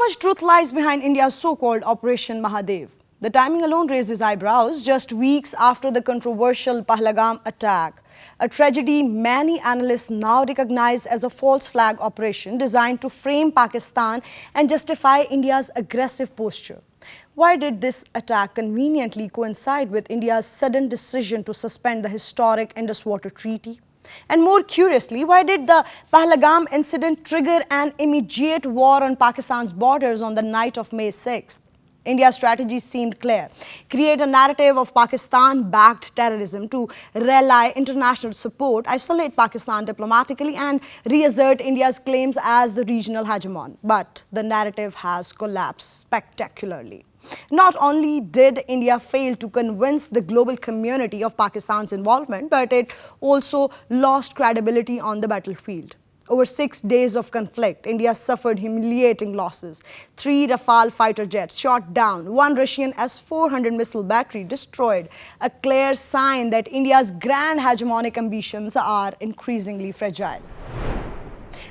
much truth lies behind India's so-called Operation Mahadev? The timing alone raises eyebrows just weeks after the controversial Pahalgam attack, a tragedy many analysts now recognize as a false flag operation designed to frame Pakistan and justify India's aggressive posture. Why did this attack conveniently coincide with India's sudden decision to suspend the historic Indus Water Treaty? And more curiously, why did the Pahalgam incident trigger an immediate war on Pakistan's borders on the night of May 6th? India's strategy seemed clear: create a narrative of Pakistan-backed terrorism to rally international support, isolate Pakistan diplomatically, and reassert India's claims as the regional hegemon. But the narrative has collapsed spectacularly. Not only did India fail to convince the global community of Pakistan's involvement, but it also lost credibility on the battlefield. Over 6 days of conflict, India suffered humiliating losses. 3 Rafale fighter jets shot down, 1 Russian S-400 missile battery destroyed, a clear sign that India's grand hegemonic ambitions are increasingly fragile.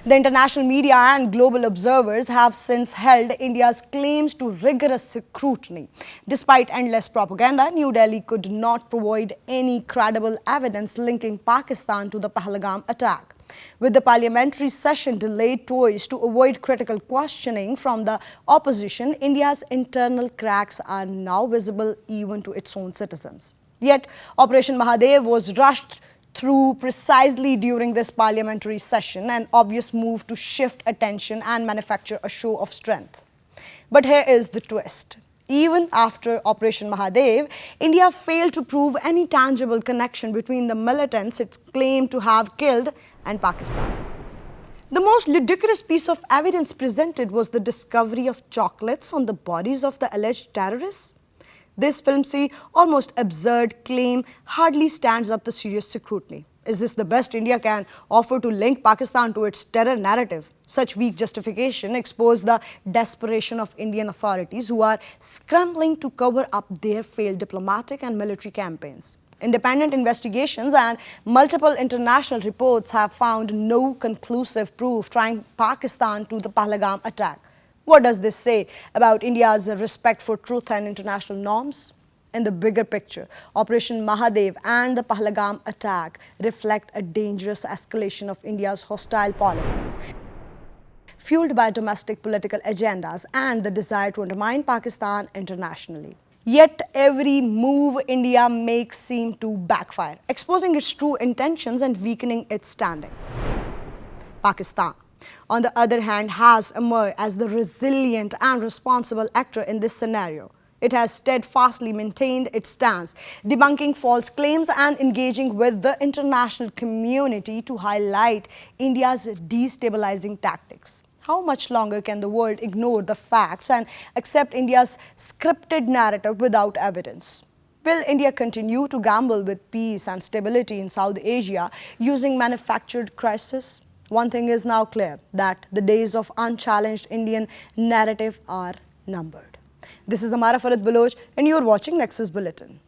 The international media and global observers have since held India's claims to rigorous scrutiny. Despite endless propaganda, New Delhi could not provide any credible evidence linking Pakistan to the Pahalgam attack. With the parliamentary session delayed twice to avoid critical questioning from the opposition, India's internal cracks are now visible even to its own citizens. Yet, Operation Mahadev was rushed through precisely during this parliamentary session, an obvious move to shift attention and manufacture a show of strength. But here is the twist. Even after Operation Mahadev, India failed to prove any tangible connection between the militants it claimed to have killed and Pakistan. The most ludicrous piece of evidence presented was the discovery of chocolates on the bodies of the alleged terrorists. This flimsy, almost absurd claim hardly stands up to serious scrutiny. Is this the best India can offer to link Pakistan to its terror narrative? Such weak justification exposed the desperation of Indian authorities who are scrambling to cover up their failed diplomatic and military campaigns. Independent investigations and multiple international reports have found no conclusive proof tying Pakistan to the Pahalgam attack. What does this say about India's respect for truth and international norms? In the bigger picture, Operation Mahadev and the Pahalgam attack reflect a dangerous escalation of India's hostile policies, fueled by domestic political agendas and the desire to undermine Pakistan internationally. Yet every move India makes seems to backfire, exposing its true intentions and weakening its standing. Pakistan, on the other hand, has emerged as the resilient and responsible actor in this scenario. It has steadfastly maintained its stance, debunking false claims and engaging with the international community to highlight India's destabilizing tactics. How much longer can the world ignore the facts and accept India's scripted narrative without evidence? Will India continue to gamble with peace and stability in South Asia using manufactured crisis? One thing is now clear, that the days of unchallenged Indian narrative are numbered. This is Amara Farid Baloch and you are watching Nexus Bulletin.